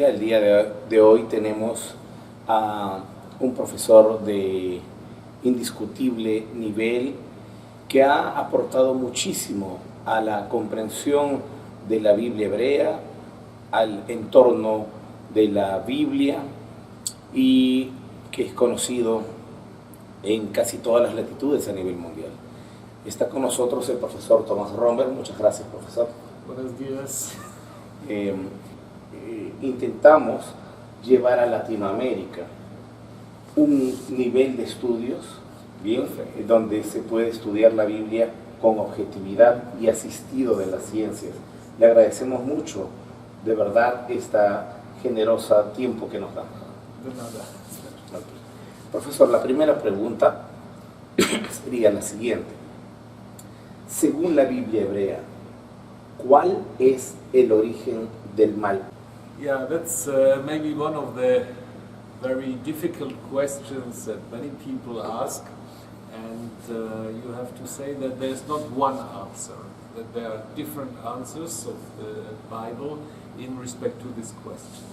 Biblia. El día de hoy tenemos a un profesor de indiscutible nivel que ha aportado muchísimo a la comprensión de la Biblia hebrea, al entorno de la Biblia, y que es conocido en casi todas las latitudes a nivel mundial. Está con nosotros el profesor Thomas Römer. Muchas gracias, profesor. Buenos días. Intentamos llevar a Latinoamérica un nivel de estudios, bien, donde se puede estudiar la Biblia con objetividad y asistido de las ciencias. Le agradecemos mucho, de verdad, esta generosa tiempo que nos da. De nada. Okay. Profesor, la primera pregunta sería la siguiente. Según la Biblia hebrea, ¿cuál es el origen del mal? Yeah, that's maybe one of the very difficult questions that many people ask, and you have to say that there's not one answer, that there are different answers of the Bible in respect to this question.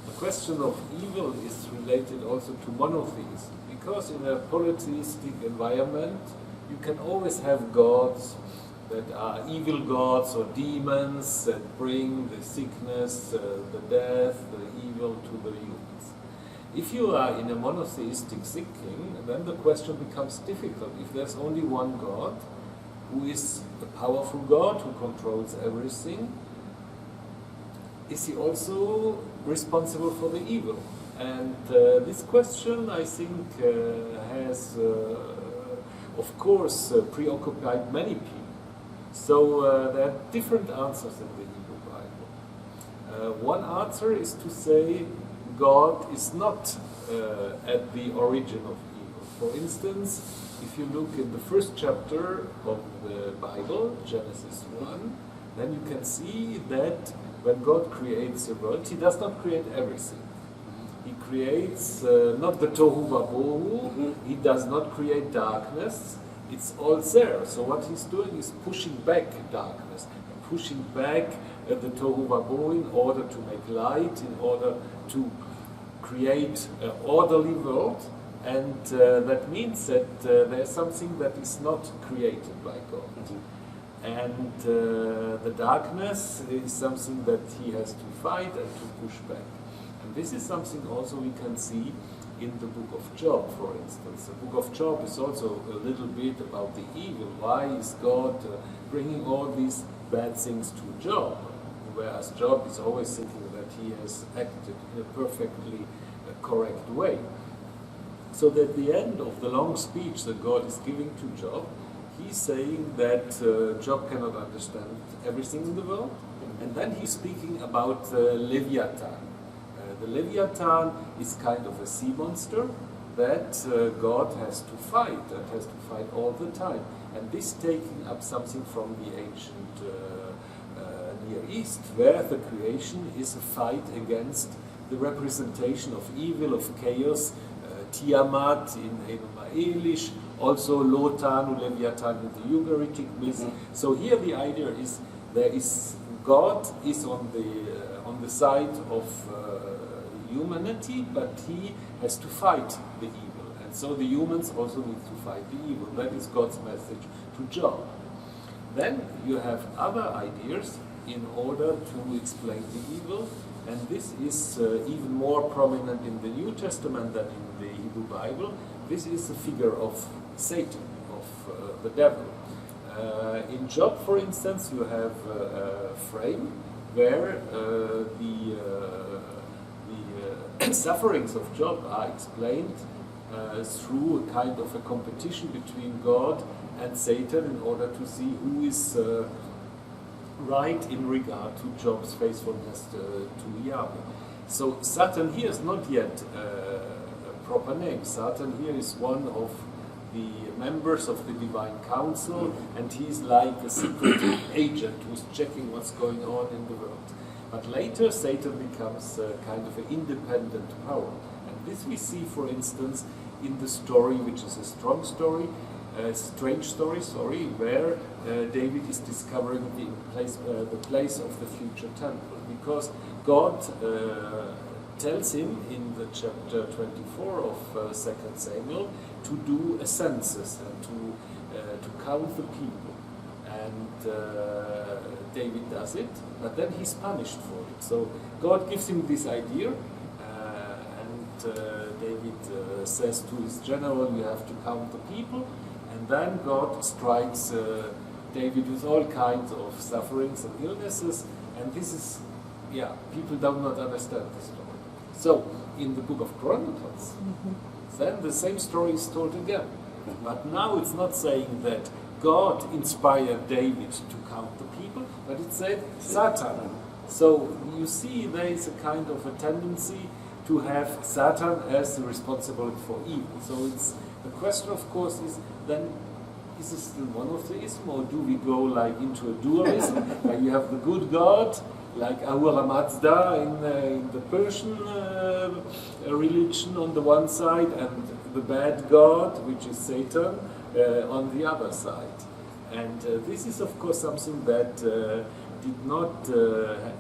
The question of evil is related also to monotheism, because in a polytheistic environment you can always have gods that are evil gods or demons that bring the sickness, the death, the evil to the humans. If you are in a monotheistic thinking, then the question becomes difficult. If there's only one God, who is a powerful God who controls everything, is he also responsible for the evil? And this question, I think, has, of course, preoccupied many people. So there are different answers in the Hebrew Bible. One answer is to say God is not at the origin of evil. For instance, if you look in the first chapter of the Bible, Genesis 1, then you can see that when God creates the world, he does not create everything. He creates not the tohu vabohu, he does not create darkness. It's all there. So what he's doing is pushing back darkness, pushing back the tohu vabohu in order to make light, in order to create an orderly world. And that means that there's something that is not created by God. And the darkness is something that he has to fight and to push back. And this is something also we can see in the book of Job, for instance. The book of Job is also a little bit about the evil. Why is God bringing all these bad things to Job? Whereas Job is always thinking that he has acted in a perfectly correct way. So that at the end of the long speech that God is giving to Job, he's saying that Job cannot understand everything in the world. And then he's speaking about Leviathan. The Leviathan is kind of a sea monster that God has to fight, all the time. And this taking up something from the ancient Near East, where the creation is a fight against the representation of evil, of chaos, Tiamat in Eilish, also Lotan, Leviathan in the Ugaritic myth. So here the idea is God is on the side of humanity, but he has to fight the evil, and so the humans also need to fight the evil. That is God's message to Job. Then you have other ideas in order to explain the evil, and this is even more prominent in the New Testament than in the Hebrew Bible. This is the figure of Satan, of the devil. In Job, for instance, you have a frame where the sufferings of Job are explained through a kind of a competition between God and Satan in order to see who is right in regard to Job's faithfulness to Yahweh. So Satan here is not yet a proper name. Satan here is one of the members of the divine council, and he's like a secret agent who's checking what's going on in the world. But later Satan becomes kind of an independent power. And this we see, for instance, in the story, which is a strange story, where David is discovering the place of the future temple. Because God tells him in the chapter 24 of 2nd Samuel to do a census and to count the people. And David does it, but then he's punished for it. So God gives him this idea, and David says to his general, you have to count the people, and then God strikes David with all kinds of sufferings and illnesses, and this is, people do not understand the story. So, in the book of Chronicles, then the same story is told again. But now it's not saying that God inspired David to count the people, but it said Satan. So you see there is a kind of a tendency to have Satan as the responsible for evil. So it's the question, of course, is then, is this still monotheism, or do we go like into a dualism, where you have the good God, like Ahura Mazda in the Persian religion on the one side, and the bad God, which is Satan, on the other side. And this is, of course, something that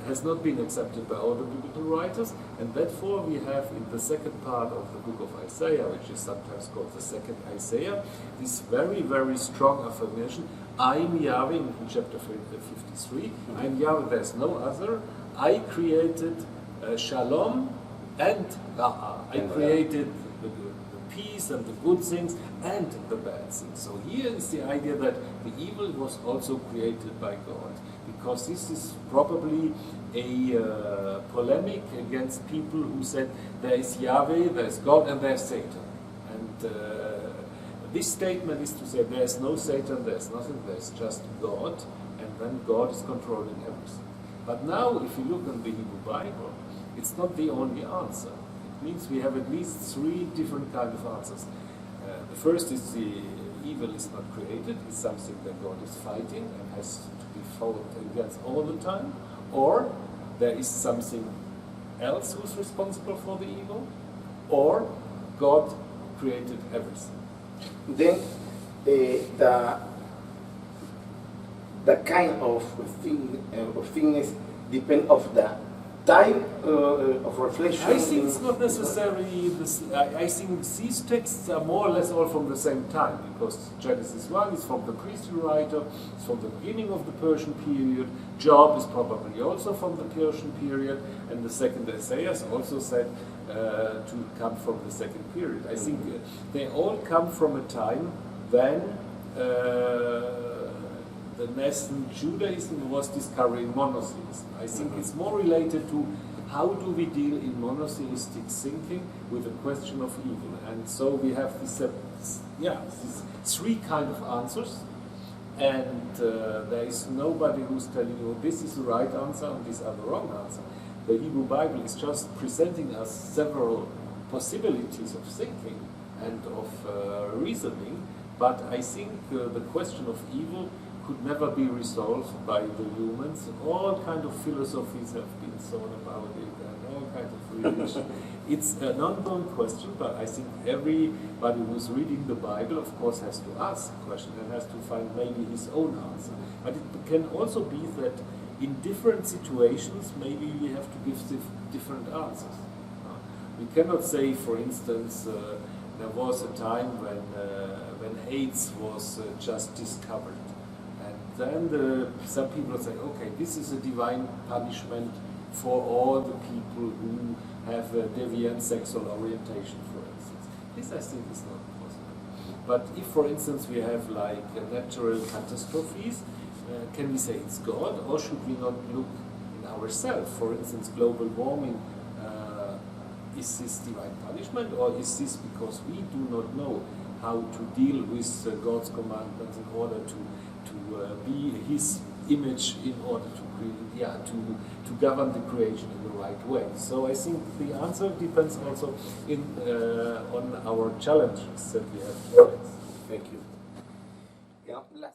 has not been accepted by all the biblical writers, and therefore we have in the second part of the book of Isaiah, which is sometimes called the second Isaiah, this very, very strong affirmation, I'm Yahweh, in chapter 53, I'm Yahweh, there's no other, I created Shalom and Ra'a, I created the peace and the good things and the bad things. So here is the idea that the evil was also created by God, because this is probably a polemic against people who said there is Yahweh, there is God, and there is Satan. And this statement is to say there is no Satan, there is nothing, there is just God, and then God is controlling everything. But now, if you look in the Hebrew Bible, it's not the only answer. It means we have at least three different kinds of answers. The first is the evil is not created, it's something that God is fighting and has to be fought against all the time, or there is something else who's responsible for the evil, or God created everything. Then the kind of things depend of the time of reflection. I think it's not necessarily this. I think these texts are more or less all from the same time, because Genesis 1 is from the priestly writer, it's from the beginning of the Persian period. Job is probably also from the Persian period, and the second Isaiah is also said to come from the second period. I think they all come from a time when the nascent Judaism was discovering monotheism. I think it's more related to how do we deal in monotheistic thinking with the question of evil. And so we have these three kind of answers, and there is nobody who's telling you this is the right answer and this is the wrong answer. The Hebrew Bible is just presenting us several possibilities of thinking and of reasoning, but I think the question of evil could never be resolved by the humans. All kinds of philosophies have been thought about it, and all kinds of religion. It's an ongoing question, but I think everybody who's reading the Bible, of course, has to ask a question and has to find maybe his own answer. But it can also be that in different situations, maybe we have to give different answers. We cannot say, for instance, there was a time when AIDS was just discovered. Then some people say, okay, this is a divine punishment for all the people who have a deviant sexual orientation, for instance. This, I think, is not possible. But if, for instance, we have like natural catastrophes, can we say it's God, or should we not look in ourselves? For instance, global warming, is this divine punishment, or is this because we do not know how to deal with God's commandments in order to be His image, in order to govern the creation in the right way? So I think the answer depends also on our challenges that we have to face. Thank you. Yeah.